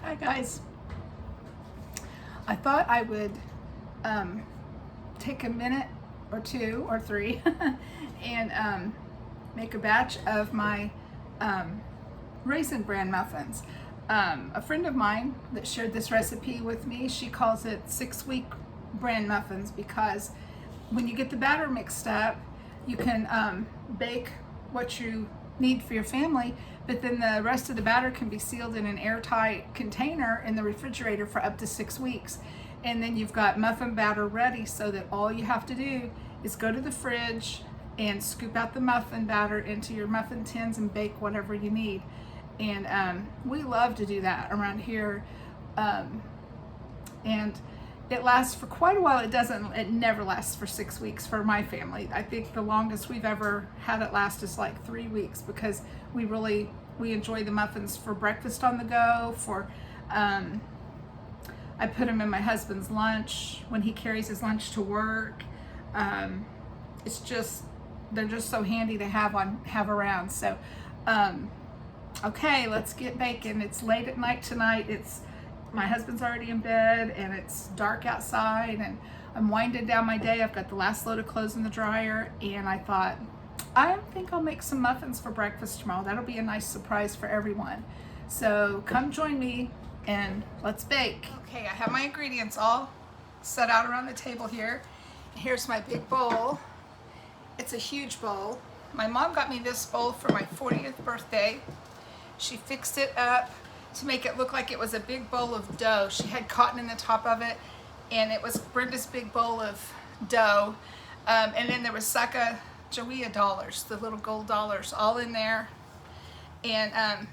Hi guys. I thought I would take a minute or two or three and make a batch of my Raisin Bran muffins. A friend of mine that shared this recipe with me, she calls it 6-week bran muffins because when you get the batter mixed up, you can bake what you need for your family, but then the rest of the batter can be sealed in an airtight container in the refrigerator for up to 6 weeks. And then you've got muffin batter ready so that all you have to do is go to the fridge and scoop out the muffin batter into your muffin tins and bake whatever you need. And we love to do that around here. And it lasts for quite a while. It never lasts for 6 weeks for my family. I think the longest we've ever had it last is like 3 weeks because we enjoy the muffins for breakfast on the go. I put them in my husband's lunch when he carries his lunch to work. They're just so handy to have around. So, okay, let's get baking. It's late at night tonight. My husband's already in bed and it's dark outside and I'm winding down my day. I've got the last load of clothes in the dryer and I thought, I think I'll make some muffins for breakfast tomorrow. That'll be a nice surprise for everyone. So come join me and let's bake. Okay, I have my ingredients all set out around the table here. Here's my big bowl. It's a huge bowl. My mom got me this bowl for my 40th birthday. She fixed it up to make it look like it was a big bowl of dough. She had cotton in the top of it, and it was Brenda's big bowl of dough. And then there was Sacagawea dollars, the little gold dollars, all in there. And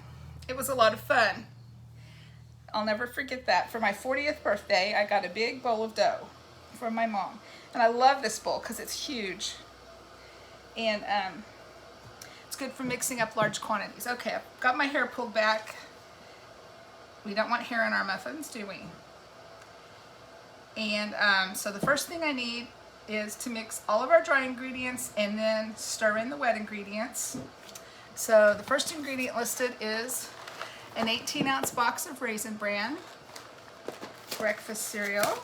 it was a lot of fun. I'll never forget that. For my 40th birthday, I got a big bowl of dough from my mom. And I love this bowl because it's huge. And it's good for mixing up large quantities. Okay, I've got my hair pulled back. We don't want hair in our muffins, do we? And so the first thing I need is to mix all of our dry ingredients and then stir in the wet ingredients. So the first ingredient listed is an 18-ounce box of Raisin Bran breakfast cereal.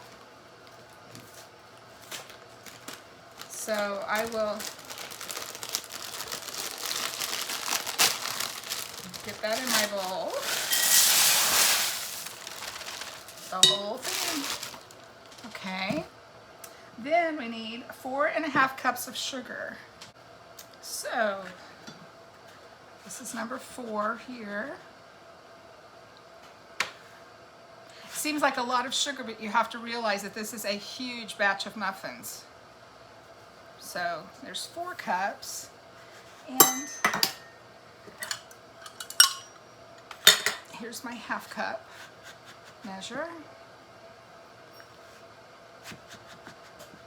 So I will get that in my bowl. The whole thing. Okay. Then we need 4.5 cups of sugar. So this is number 4 here. Seems like a lot of sugar, but you have to realize that this is a huge batch of muffins. So there's 4 cups. And here's my 1/2 cup measure.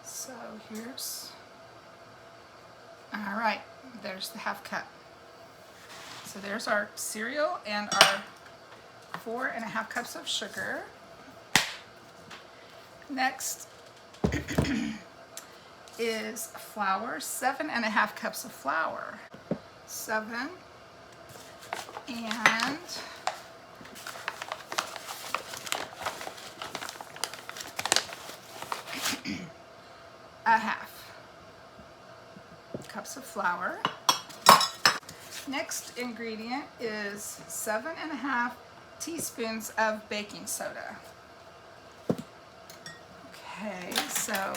So here's, all right, there's the 1/2 cup. So there's our cereal and our 4.5 cups of sugar. Next is flour, 7.5 cups of flour. 7 and a 1/2 cups of flour. Next ingredient is 7.5 teaspoons of baking soda. Okay, so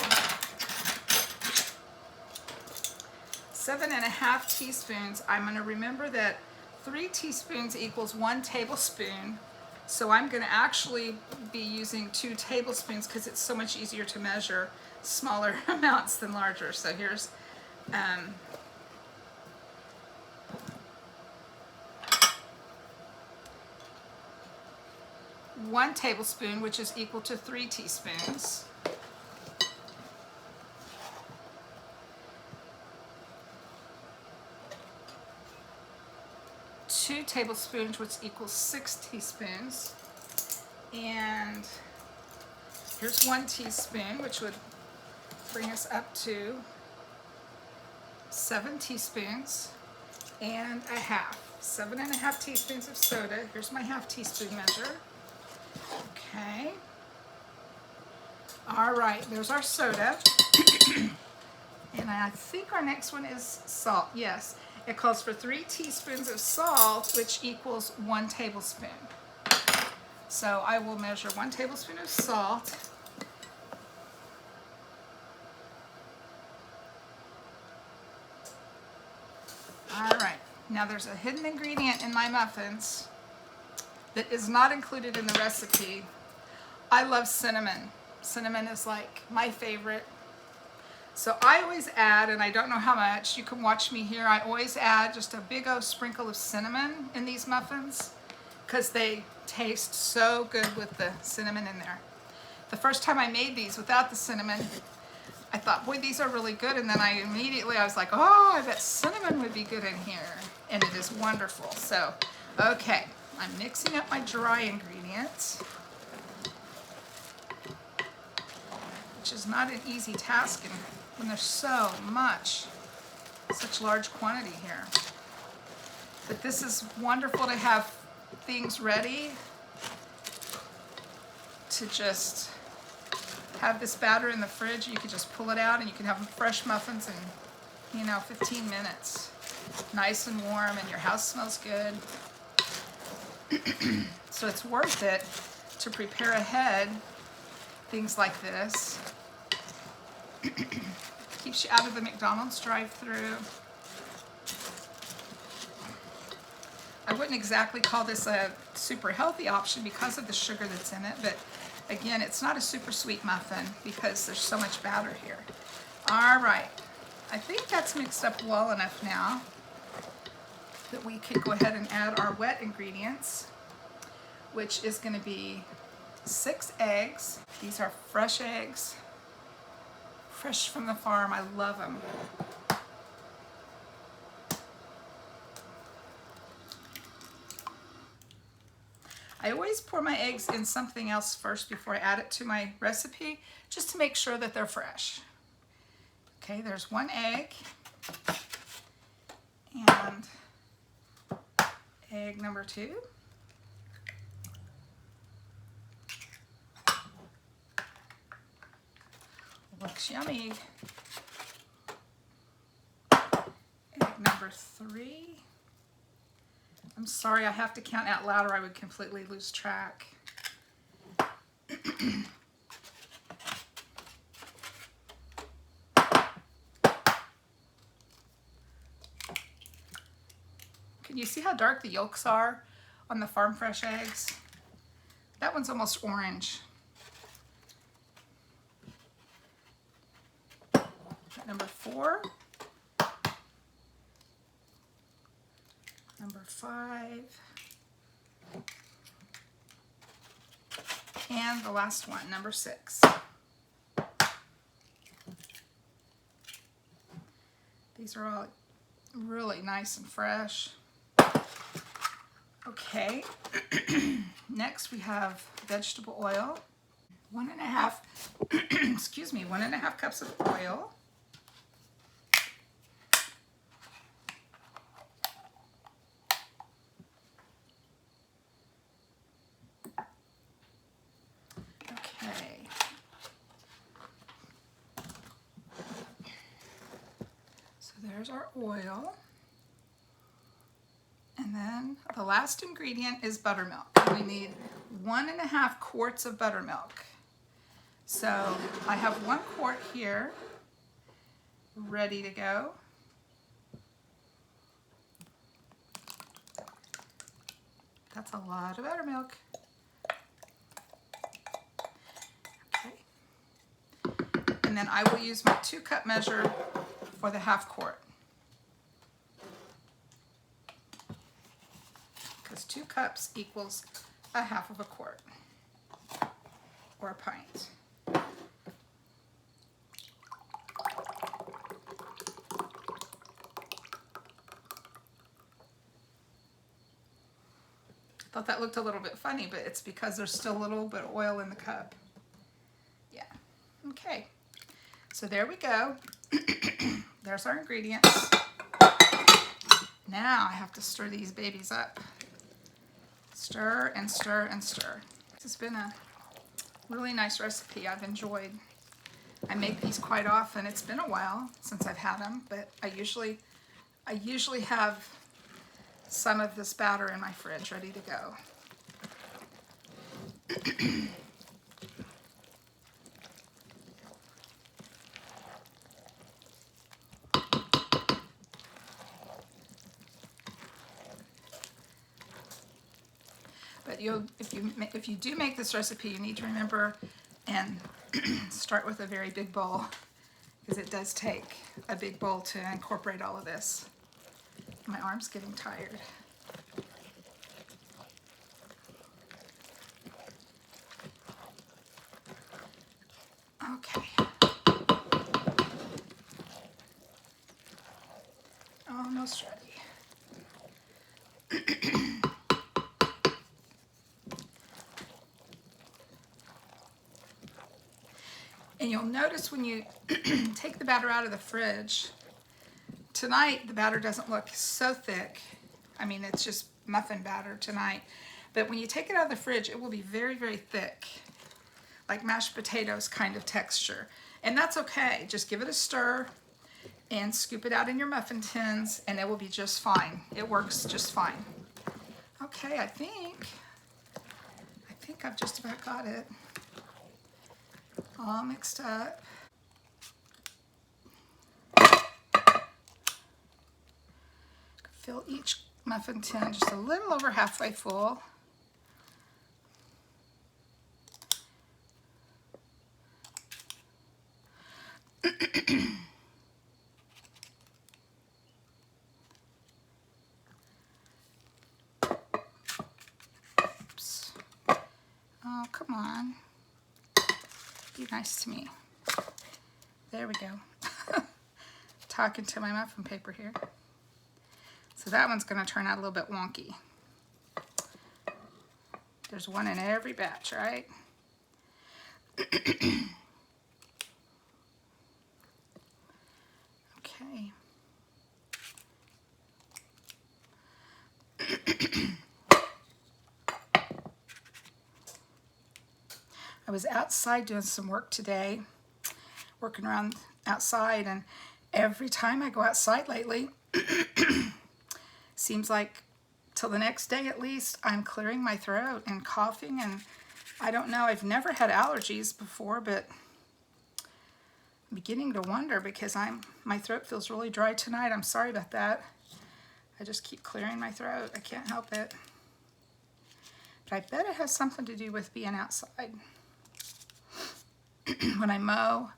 7.5 teaspoons. I'm going to remember that 3 teaspoons equals 1 tablespoon. So I'm going to actually be using 2 tablespoons because it's so much easier to measure smaller amounts than larger. So here's 1 tablespoon, which is equal to 3 teaspoons. Two tablespoons, which equals 6 teaspoons. And here's 1 teaspoon, which would bring us up to 7 teaspoons and a 1/2. 7.5 teaspoons of soda. Here's my 1/2 teaspoon measure. Okay. All right, there's our soda. And I think our next one is salt. Yes, it calls for 3 teaspoons of salt, which equals 1 tablespoon. So I will measure 1 tablespoon of salt. All right, now there's a hidden ingredient in my muffins that is not included in the recipe. I love cinnamon. Cinnamon is like my favorite. So I always add, and I don't know how much, you can watch me here, I always add just a big old sprinkle of cinnamon in these muffins because they taste so good with the cinnamon in there. The first time I made these without the cinnamon, I thought, boy, these are really good. And then I was like, oh, I bet cinnamon would be good in here. And it is wonderful. So, okay, I'm mixing up my dry ingredients, which is not an easy task when there's so much, such large quantity here. But this is wonderful to have things ready to just have this batter in the fridge. You can just pull it out and you can have fresh muffins in, 15 minutes. Nice and warm and your house smells good. So it's worth it to prepare ahead things like this. Keeps you out of the McDonald's drive-thru. I wouldn't exactly call this a super healthy option because of the sugar that's in it, but again, it's not a super sweet muffin because there's so much batter here. All right, I think that's mixed up well enough now that we can go ahead and add our wet ingredients, which is going to be 6 eggs. These are fresh eggs, fresh from the farm. I love them. I always pour my eggs in something else first before I add it to my recipe, just to make sure that they're fresh. Okay, there's 1 egg, and egg number 2. Looks yummy. Egg number 3. I'm sorry, I have to count out loud or I would completely lose track. Can you see how dark the yolks are on the farm fresh eggs? That one's almost orange. Number 4. Number 5. And the last one, number 6. These are all really nice and fresh. Okay, next we have vegetable oil. 1.5, excuse me, 1.5 cups of oil. Okay. So there's our oil. And then the last ingredient is buttermilk. We need 1.5 quarts of buttermilk. So I have 1 quart here, ready to go. That's a lot of buttermilk. Okay. And then I will use my 2-cup measure for the 1/2 quart. Because 2 cups equals 1/2 quart, or a pint. I thought that looked a little bit funny, but it's because there's still a little bit of oil in the cup. Yeah, okay. So there we go. There's our ingredients. Now I have to stir these babies up. Stir and stir and stir. has been a really nice recipe I've enjoyed. I make these quite often. It's been a while since I've had them, but I usually have some of this batter in my fridge ready to go. But if you do make this recipe, you need to remember and start with a very big bowl, because it does take a big bowl to incorporate all of this. My arm's getting tired. Okay. Almost ready. And you'll notice when you take the batter out of the fridge, tonight the batter doesn't look so thick. I mean, it's just muffin batter tonight. But when you take it out of the fridge, it will be very, very thick, like mashed potatoes kind of texture. And that's okay. Just give it a stir and scoop it out in your muffin tins, and it will be just fine. It works just fine. Okay, I think I've just about got it all mixed up. Fill each muffin tin just a little over halfway full. Oops. Oh, come on. Be nice to me. There we go. Talking to my muffin paper here. So that one's going to turn out a little bit wonky. There's one in every batch, right? Okay. I was outside doing some work today, working around outside, and every time I go outside lately, seems like till the next day at least, I'm clearing my throat and coughing, and I don't know, I've never had allergies before, but I'm beginning to wonder because my throat feels really dry tonight. I'm sorry about that. I just keep clearing my throat. I can't help it. But I bet it has something to do with being outside. When I mow,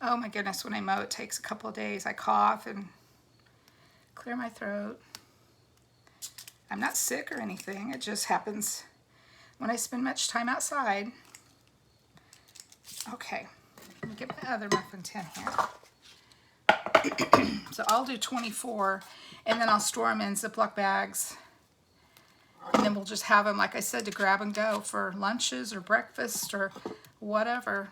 oh my goodness, when I mow, it takes a couple of days. I cough and clear my throat. I'm not sick or anything. It just happens when I spend much time outside. Okay, let me get my other muffin tin here. So I'll do 24, and then I'll store them in Ziploc bags. And then we'll just have them, like I said, to grab and go for lunches or breakfast or whatever.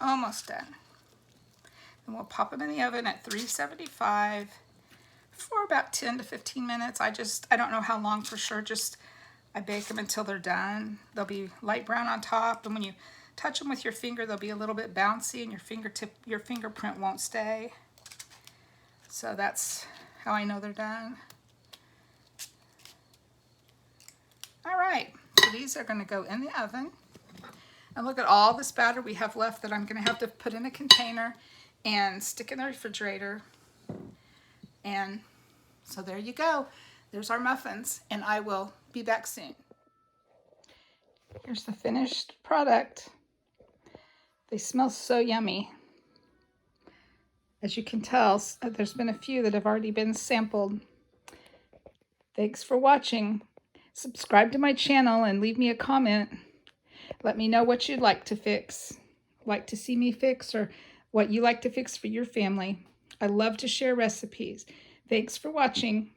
Almost done. And we'll pop them in the oven at 375 for about 10 to 15 minutes. I don't know how long for sure, just I bake them until they're done. They'll be light brown on top, and when you touch them with your finger, they'll be a little bit bouncy, and your fingerprint won't stay. So that's how I know they're done. All right, so these are going to go in the oven. And look at all this batter we have left that I'm going to have to put in a container and stick in the refrigerator. And so there you go. There's our muffins, and I will be back soon. Here's the finished product. They smell so yummy. As you can tell, there's been a few that have already been sampled. Thanks for watching. Subscribe to my channel and leave me a comment. Let me know what you'd like to fix, like to see me fix, or what you like to fix for your family. I love to share recipes. Thanks for watching.